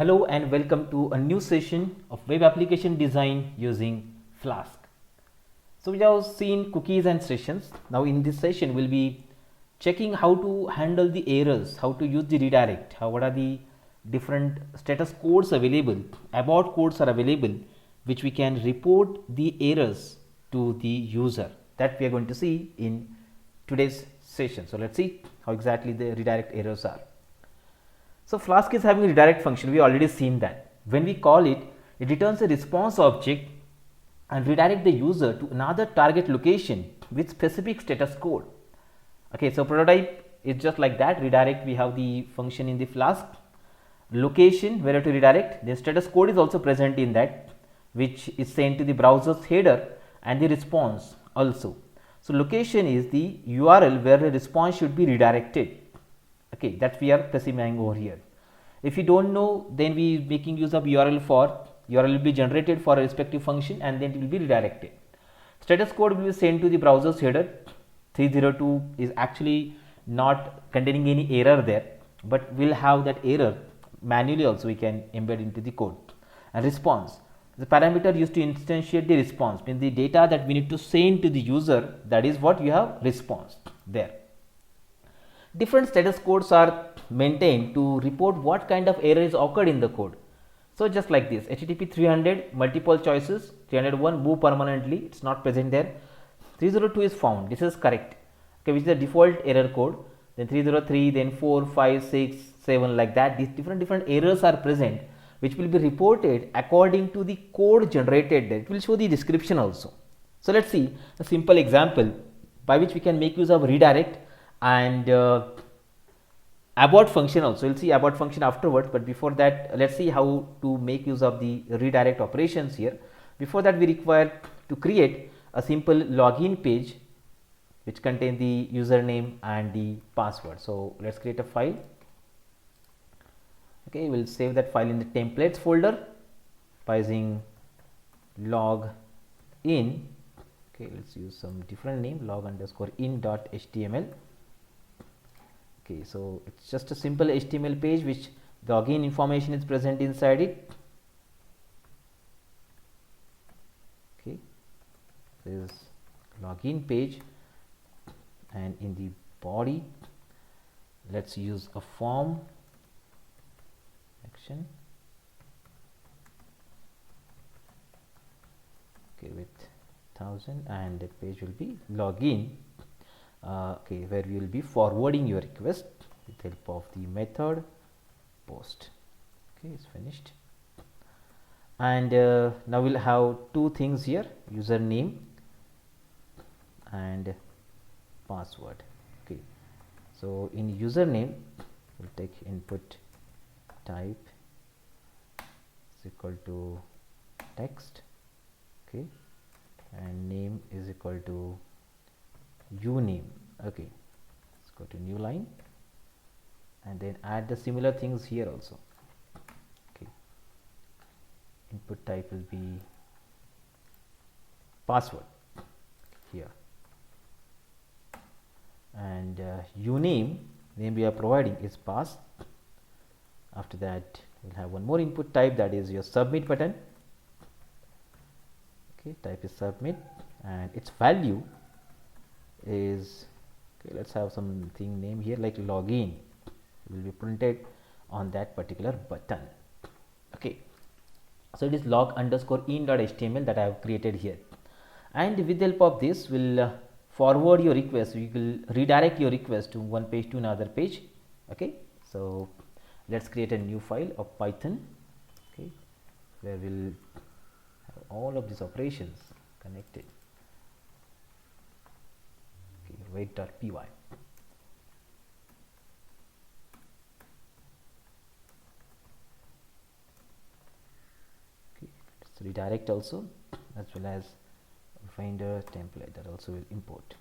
Hello and welcome to a new session of web application design using Flask. So we have seen cookies and sessions. Now in this session we'll be checking how to handle the errors, how to use the redirect, what are the different status codes available, abort codes are available, which we can report the errors to the user. That we are going to see in today's session. So let's see how exactly the redirect errors are. So Flask is having a redirect function. We already seen that. When we call it, it returns a response object and redirect the user to another target location with specific status code. Okay, so prototype is just like that. Redirect, we have the function in the Flask. Location where to redirect, the status code is also present in that, which is sent to the browser's header and the response also. So location is the URL where the response should be redirected. Okay, that we are specifying over here. If you don't know, then we making use of URL will be generated for a respective function and then it will be redirected. Status code will be sent to the browser's header. 302 is actually not containing any error there, but we'll have that error manually also we can embed into the code. And response, the parameter used to instantiate the response, means the data that we need to send to the user, that is what you have response there. Different status codes are maintained to report what kind of error is occurred in the code. So just like this, HTTP 300 multiple choices, 301 move permanently, it's not present there. 302 is found, this is correct, okay, which is the default error code. Then 303, then 4, 5, 6, 7, like that. These different errors are present, which will be reported according to the code generated there. It will show the description also. So let's see a simple example by which we can make use of redirect and abort function also. We'll see abort function afterwards, but before that let's see how to make use of the redirect operations here. Before that, we require to create a simple login page which contains the username and the password. So let's create a file. Okay, we'll save that file in the templates folder by using log in. Okay, let's use some different name, log_in.html. Okay, so it's just a simple HTML page which the login information is present inside it. Okay, this is login page, and in the body let's use a form action. Okay, with 1000, and the page will be login. Okay, where we will be forwarding your request with help of the method post. Okay, it's finished. And now we'll have two things here, username and password. Okay, so in username we'll take input type is equal to text, okay, and name is equal to uname. Okay, let's go to new line and then add the similar things here also. Okay, input type will be password here, and uname, name we are providing is pass. After that we'll have one more input type, that is your submit button. Okay, type is submit, and its value is, okay, let's have something name here like login, will be printed on that particular button. Okay, so it is log_in.html that I have created here, and with the help of this we'll forward your request. We will redirect your request to one page to another page. Okay, so let's create a new file of Python, okay, where we'll have all of these operations connected. Wait.py. Okay, let's redirect also, as well as finder template, that also will import.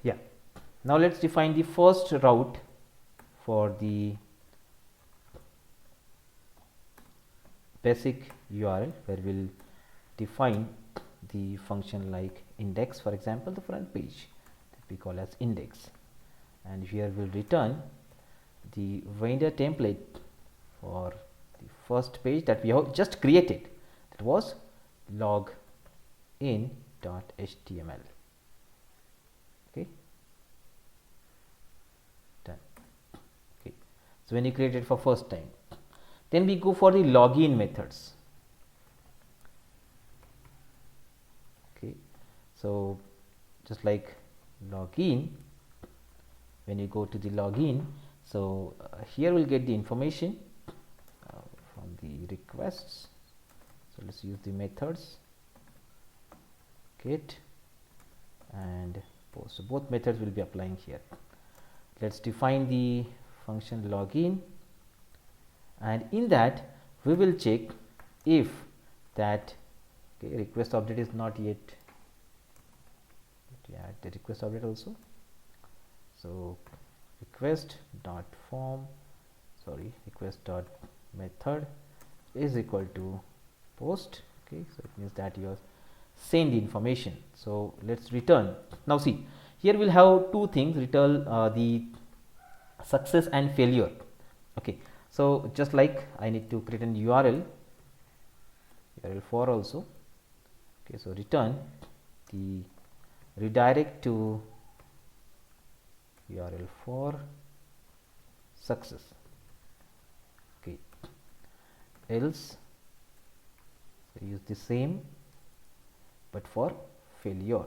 Yeah, now let's define the first route for the basic URL, where we'll define the function like index, for example, the front page that we call as index, and here we'll return the vendor template for the first page that we have just created, that was login.html. Okay, done. Okay, so when you create it for first time, then we go for the login methods. Okay, so just like login, when you go to the login, so here we'll get the information from the requests. So let's use the methods get and post. So both methods will be applying here. Let's define the function login, and in that we will check if that request object is not yet. Let me add the request object also. So request dot method is equal to post. Okay, so it means that you have sent the information. So let's return. Now see, here we'll have two things, return the success and failure. Okay, so just like I need to create an URL for also. Okay, so return the redirect to URL for success. Okay, else so use the same but for failure.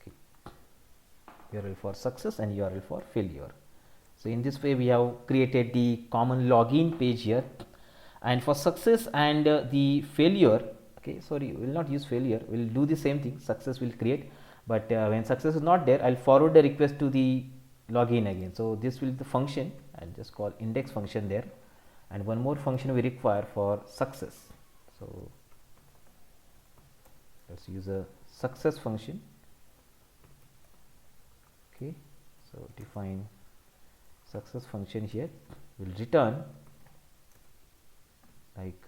Okay, URL for success and URL for failure. So in this way we have created the common login page here, and for success and the failure, okay, sorry, we will not use failure, we will do the same thing. Success will create, but when success is not there, I will forward the request to the login again. So this will be the function, I will just call index function there, and one more function we require for success. So let's use a success function. Okay, so define success function here, will return like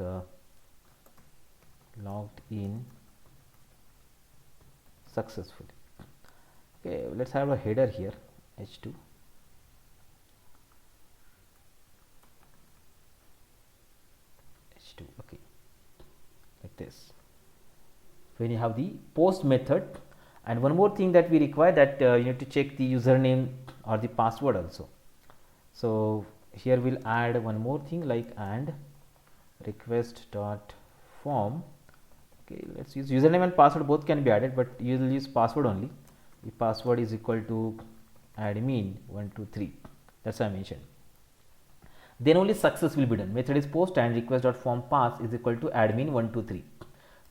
logged in successfully. Okay, let's have a header here, h2. Okay, like this. When you have the post method, and one more thing that we require, that you need to check the username or the password also. So here we'll add one more thing like and request dot form. Okay, let's use username and password, both can be added, but you will use password only. The password is equal to admin123, that's what I mentioned. Then only success will be done. Method is post and request dot form pass is equal to admin123.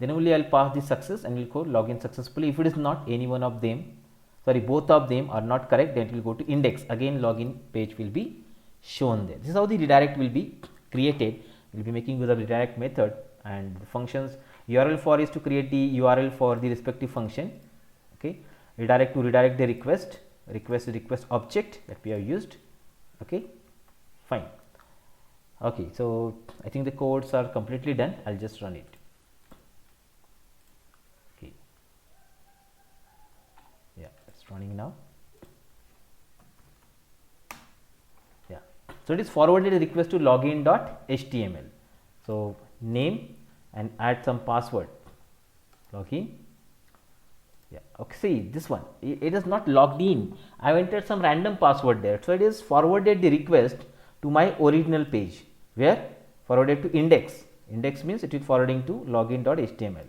Then only I'll pass the success and will go login successfully. If it is not any one of them, sorry, both of them are not correct, then it will go to index. Again, login page will be shown there. This is how the redirect will be created. We will be making use of redirect method, and the functions URL for is to create the URL for the respective function. Okay, redirect to redirect the request object that we have used. Okay, fine. Okay, so I think the codes are completely done. I'll just run it. Okay, yeah, it's running now. Yeah, so it is forwarded a request to login.html. So name and add some password, login. Yeah, okay, see this one, it is not logged in. I have entered some random password there, so it is forwarded the request to my original page, where forwarded to index. Index means it is forwarding to login.html.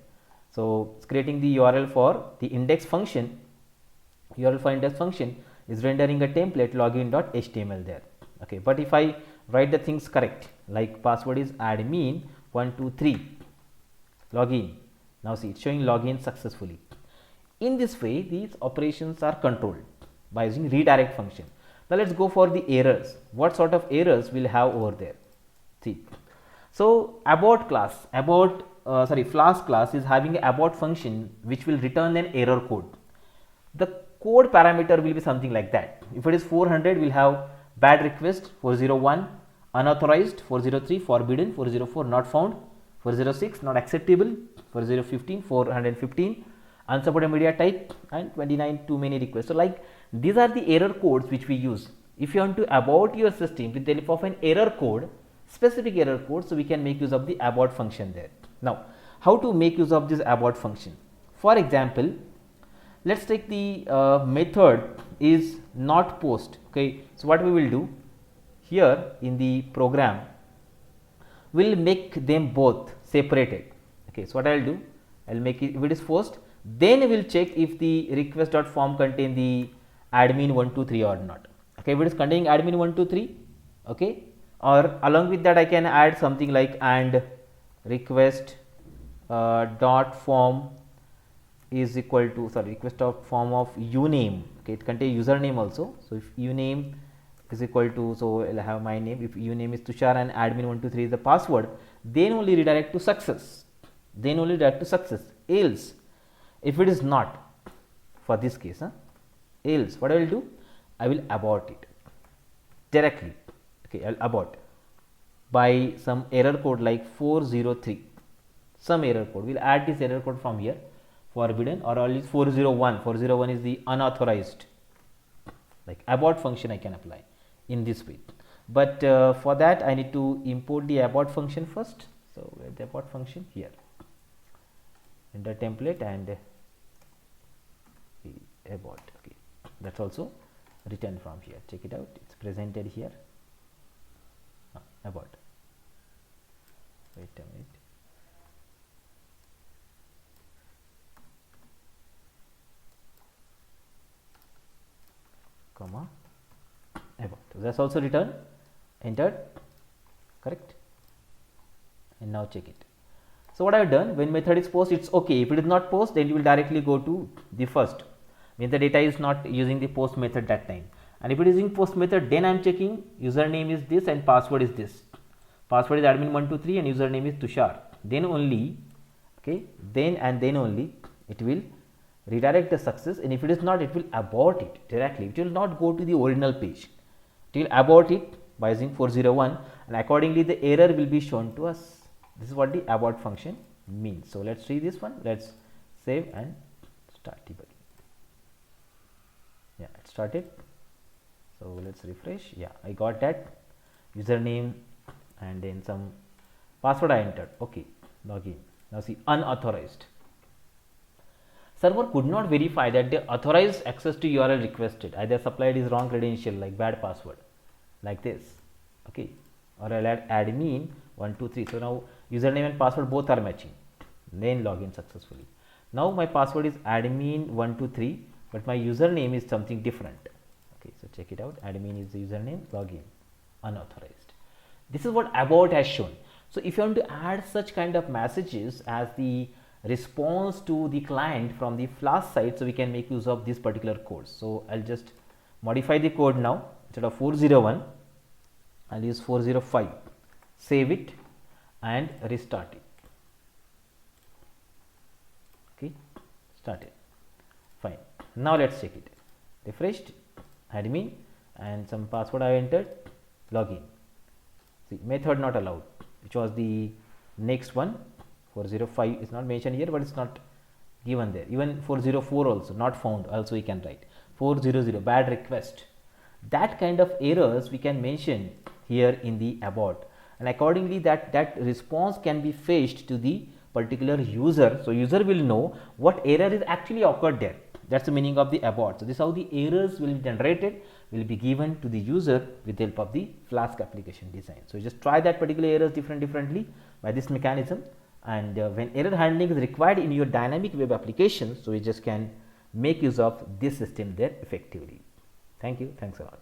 So it's creating the URL for the index function. URL for index function is rendering a template login.html there. Okay, but if I write the things correct, like password is admin123 login. Now see, it's showing login successfully. In this way, these operations are controlled by using redirect function. Now let's go for the errors. What sort of errors we'll have over there? See, so abort class, Flask class is having a abort function which will return an error code. The code parameter will be something like that. If it is 400, we'll have bad request 401, unauthorized 403, forbidden 404, not found 406, not acceptable 4015, 415, unsupported media type, and 29 too many requests. So like these are the error codes which we use. If you want to abort your system with the help of an error code, specific error code, so we can make use of the abort function there. Now how to make use of this abort function? For example, let's take the method is not post. Okay, so what we will do here in the program, we'll make them both separated. Okay, so what I'll do, I'll make it, if it is post, then we'll check if the request.form contain the admin 123 or not. Okay, if it is containing admin 123, okay, or along with that I can add something like and request dot form is equal to, sorry, request dot form of uname. Okay, it contains username also. So if uname is equal to, so I'll have my name, if uname is Tushar and admin 123 is the password, then only redirect to success, then only redirect to success. Else if it is not, for this case, else what I will do, I will abort it directly. Okay, I'll abort by some error code like 403, some error code, we'll add this error code from here, forbidden, or only 401, 401 is the unauthorized, like abort function I can apply in this way. But for that I need to import the abort function first. So where the abort function, here, enter template and abort. Okay, that's also written from here, check it out, it's presented here. Abort, wait a minute, comma, abort. So that's also written, entered, correct, and now check it. So what I have done, when method is post, it's okay. If it is not post, then you will directly go to the first, means the data is not using the post method that time. And if it is using post method, then I am checking username is this and password is this. Password is admin 123 and username is Tushar. Then only, okay, then and then only it will redirect the success, and if it is not, it will abort it directly. It will not go to the original page. It will abort it by using 401, and accordingly the error will be shown to us. This is what the abort function means. So let's see this one. Let's save and start debugging. Yeah, it started. So let's refresh. Yeah, I got that username and then some password I entered. Okay, login. Now see, unauthorized. Server could not verify that the authorized access to URL requested, either supplied is wrong credential like bad password, like this. Okay, or I'll add admin 123. So now username and password both are matching. Then login successfully. Now my password is admin 123, but my username is something different. Okay, so check it out. Admin is the username, login, unauthorized. This is what abort has shown. So if you want to add such kind of messages as the response to the client from the Flask side, so we can make use of this particular code. So I'll just modify the code now. Instead of 401, I'll use 405. Save it and restart it. Okay, start it. Fine. Now let's check it. Refreshed, admin, and some password I entered, login. See, method not allowed, which was the next one. 405 is not mentioned here, but it's not given there. Even 404 also not found, also we can write 400 bad request. That kind of errors we can mention here in the abort, and accordingly that response can be fetched to the particular user. So user will know what error is actually occurred there. That's the meaning of the abort. So this is how the errors will be generated, will be given to the user with the help of the Flask application design. So just try that particular errors differently by this mechanism. And when error handling is required in your dynamic web application, so you just can make use of this system there effectively. Thank you. Thanks a lot.